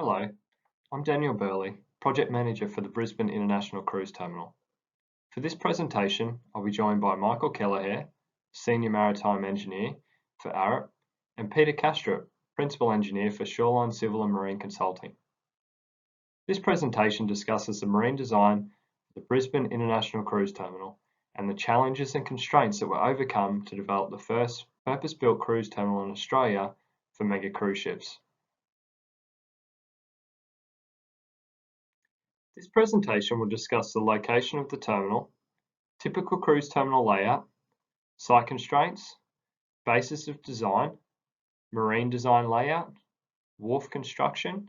Hello, I'm Daniel Burley, Project Manager for the Brisbane International Cruise Terminal. For this presentation, I'll be joined by Michael Kelleher, Senior Maritime Engineer for Arup, and Peter Kastrup, Principal Engineer for Shoreline Civil and Marine Consulting. This presentation discusses the marine design of the Brisbane International Cruise Terminal and the challenges and constraints that were overcome to develop the first purpose-built cruise terminal in Australia for mega cruise ships. This presentation will discuss the location of the terminal, typical cruise terminal layout, site constraints, basis of design, marine design layout, wharf construction,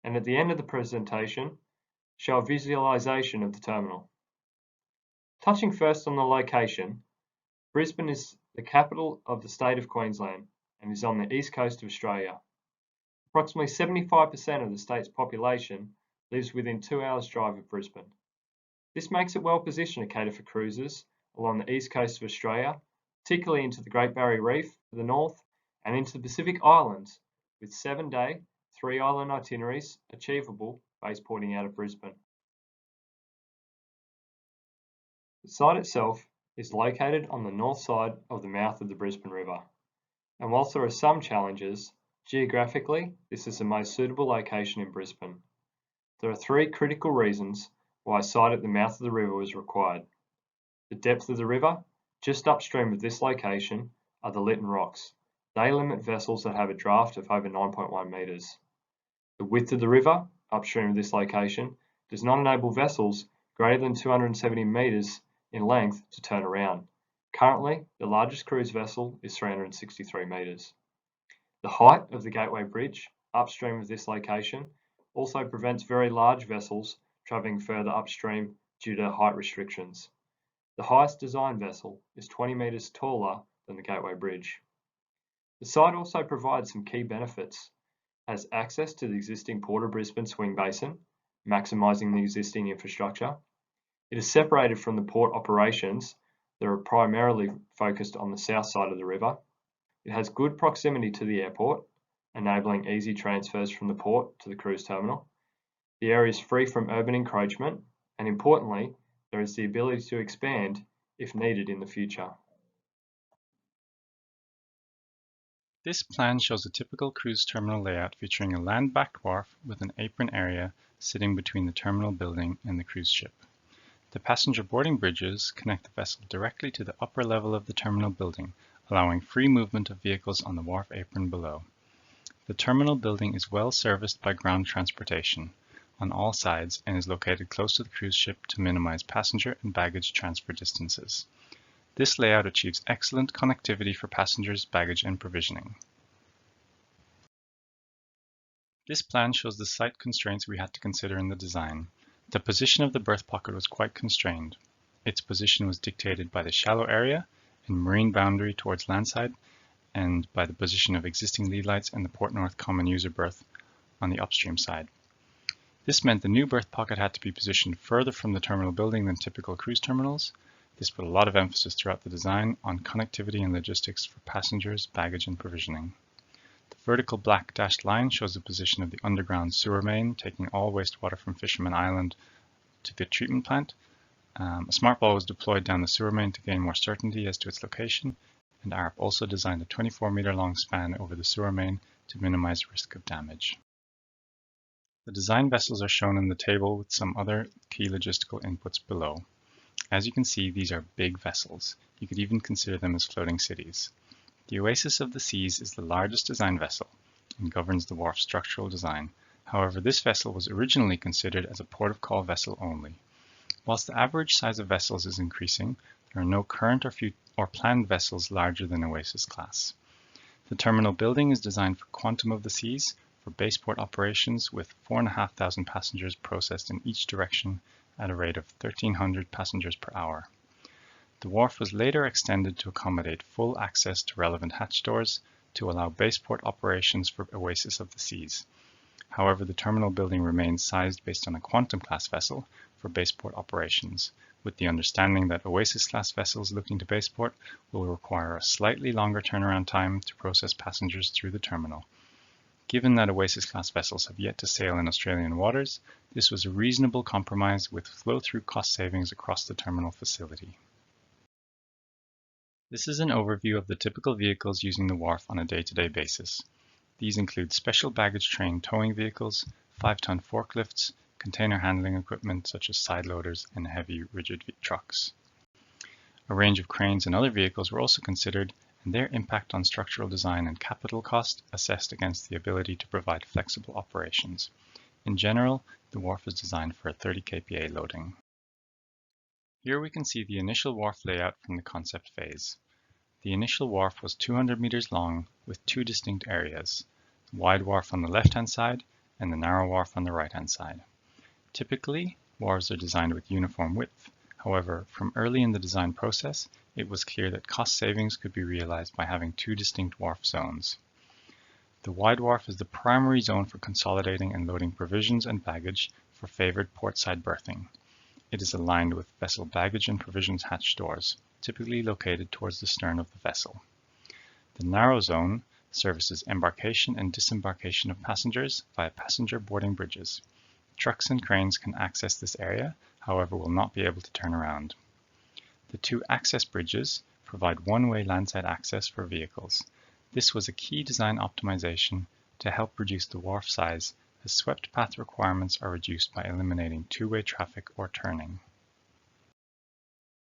and at the end of the presentation, show a visualization of the terminal. Touching first on the location, Brisbane is the capital of the state of Queensland and is on the east coast of Australia. Approximately 75% of the state's population lives within 2 hours drive of Brisbane. This makes it well positioned to cater for cruisers along the east coast of Australia, particularly into the Great Barrier Reef to the north and into the Pacific Islands, with 7-day, 3-island itineraries achievable base porting out of Brisbane. The site itself is located on the north side of the mouth of the Brisbane River, and whilst there are some challenges, geographically this is the most suitable location in Brisbane. There are 3 critical reasons why a site at the mouth of the river was required. The depth of the river, just upstream of this location, are the Lytton Rocks. They limit vessels that have a draft of over 9.1 metres. The width of the river, upstream of this location, does not enable vessels greater than 270 metres in length to turn around. Currently, the largest cruise vessel is 363 metres. The height of the Gateway Bridge, upstream of this location, also prevents very large vessels travelling further upstream due to height restrictions. The highest design vessel is 20 metres taller than the Gateway Bridge. The site also provides some key benefits, has access to the existing Port of Brisbane swing basin, maximising the existing infrastructure. It is separated from the port operations that are primarily focused on the south side of the river. It has good proximity to the airport, enabling easy transfers from the port to the cruise terminal. The area is free from urban encroachment, and importantly, there is the ability to expand if needed in the future. This plan shows a typical cruise terminal layout featuring a land-backed wharf with an apron area sitting between the terminal building and the cruise ship. The passenger boarding bridges connect the vessel directly to the upper level of the terminal building, allowing free movement of vehicles on the wharf apron below. The terminal building is well serviced by ground transportation on all sides and is located close to the cruise ship to minimize passenger and baggage transfer distances. This layout achieves excellent connectivity for passengers, baggage, and provisioning. This plan shows the site constraints we had to consider in the design. The position of the berth pocket was quite constrained. Its position was dictated by the shallow area and marine boundary towards landside, and by the position of existing lead lights and the Port North common user berth on the upstream side. This meant the new berth pocket had to be positioned further from the terminal building than typical cruise terminals. This put a lot of emphasis throughout the design on connectivity and logistics for passengers, baggage, and provisioning. The vertical black dashed line shows the position of the underground sewer main, taking all wastewater from Fisherman Island to the treatment plant. A smart ball was deployed down the sewer main to gain more certainty as to its location, and Arup also designed a 24-metre long span over the sewer main to minimize risk of damage. The design vessels are shown in the table with some other key logistical inputs below. As you can see, these are big vessels. You could even consider them as floating cities. The Oasis of the Seas is the largest design vessel and governs the wharf structural design. However, this vessel was originally considered as a port of call vessel only. Whilst the average size of vessels is increasing, there are no current or planned vessels larger than Oasis class. The terminal building is designed for Quantum of the Seas for baseport operations with 4,500 passengers processed in each direction at a rate of 1,300 passengers per hour. The wharf was later extended to accommodate full access to relevant hatch doors to allow baseport operations for Oasis of the Seas. However, the terminal building remains sized based on a Quantum class vessel for baseport operations, with the understanding that Oasis class vessels looking to baseport will require a slightly longer turnaround time to process passengers through the terminal. Given that Oasis-class vessels have yet to sail in Australian waters, this was a reasonable compromise with flow-through cost savings across the terminal facility. This is an overview of the typical vehicles using the wharf on a day-to-day basis. These include special baggage train towing vehicles, 5-ton forklifts, container handling equipment such as side loaders, and heavy rigid trucks. A range of cranes and other vehicles were also considered, and their impact on structural design and capital cost assessed against the ability to provide flexible operations. In general, the wharf is designed for a 30 kPa loading. Here we can see the initial wharf layout from the concept phase. The initial wharf was 200 meters long with two distinct areas, the wide wharf on the left-hand side and the narrow wharf on the right-hand side. Typically, wharves are designed with uniform width. However, from early in the design process, it was clear that cost savings could be realized by having two distinct wharf zones. The wide wharf is the primary zone for consolidating and loading provisions and baggage for favored portside berthing. It is aligned with vessel baggage and provisions hatch doors, typically located towards the stern of the vessel. The narrow zone services embarkation and disembarkation of passengers via passenger boarding bridges. Trucks and cranes can access this area, however will not be able to turn around. The two access bridges provide one-way landside access for vehicles. This was a key design optimization to help reduce the wharf size, as swept path requirements are reduced by eliminating two-way traffic or turning.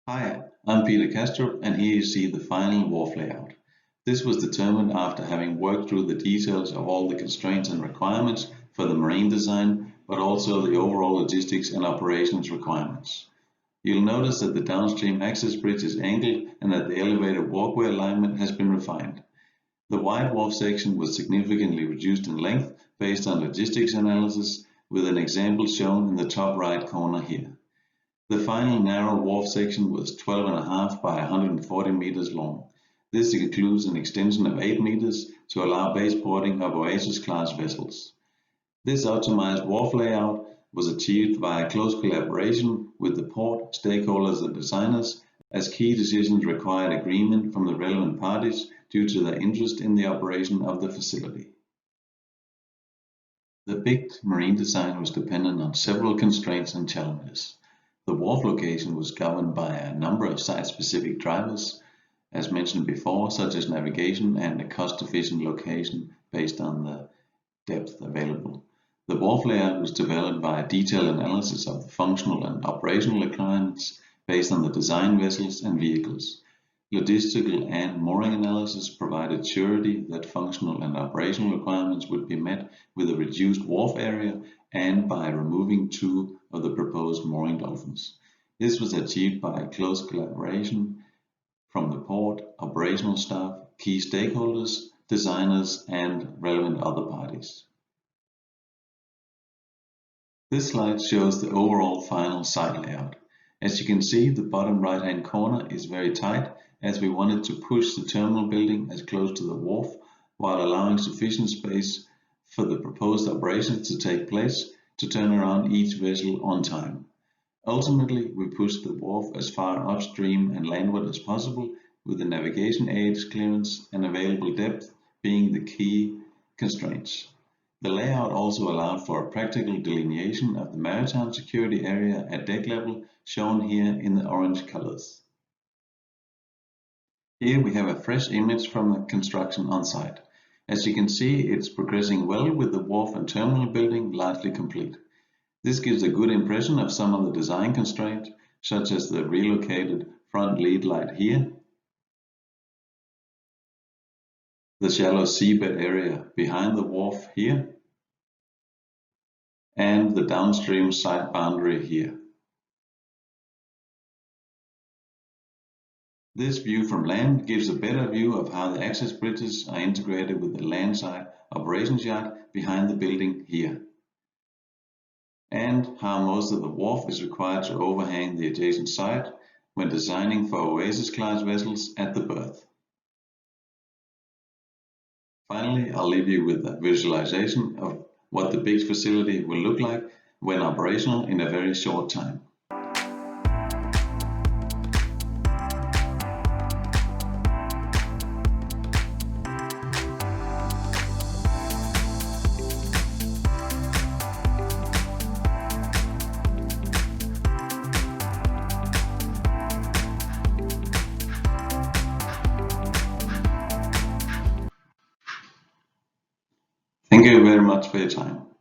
Hi, I'm Peter Kastrup, and here you see the final wharf layout. This was determined after having worked through the details of all the constraints and requirements for the marine design, but also the overall logistics and operations requirements. You'll notice that the downstream access bridge is angled and that the elevator walkway alignment has been refined. The wide wharf section was significantly reduced in length based on logistics analysis, with an example shown in the top right corner here. The final narrow wharf section was 12.5 by 140 meters long. This includes an extension of 8 meters to allow base porting of Oasis-class vessels. This optimized wharf layout was achieved via close collaboration with the port, stakeholders and designers, as key decisions required agreement from the relevant parties due to their interest in the operation of the facility. The BICT marine design was dependent on several constraints and challenges. The wharf location was governed by a number of site-specific drivers, as mentioned before, such as navigation and a cost-efficient location based on the depth available. The wharf layout was developed by a detailed analysis of the functional and operational requirements based on the design vessels and vehicles. Logistical and mooring analysis provided surety that functional and operational requirements would be met with a reduced wharf area and by removing two of the proposed mooring dolphins. This was achieved by close collaboration from the port, operational staff, key stakeholders, designers, and relevant other parties. This slide shows the overall final site layout. As you can see, the bottom right-hand corner is very tight, as we wanted to push the terminal building as close to the wharf while allowing sufficient space for the proposed operations to take place to turn around each vessel on time. Ultimately, we pushed the wharf as far upstream and landward as possible, with the navigation aids, clearance, and available depth being the key constraints. The layout also allowed for a practical delineation of the maritime security area at deck level, shown here in the orange colors. Here we have a fresh image from the construction on site. As you can see, it's progressing well with the wharf and terminal building largely complete. This gives a good impression of some of the design constraints, such as the relocated front lead light here, the shallow seabed area behind the wharf here, and the downstream site boundary here. This view from land gives a better view of how the access bridges are integrated with the landside operations yard behind the building here, and how most of the wharf is required to overhang the adjacent site when designing for Oasis-class vessels at the berth. Finally, I'll leave you with a visualization of what the BICT facility will look like when operational in a very short time. you very much for your time.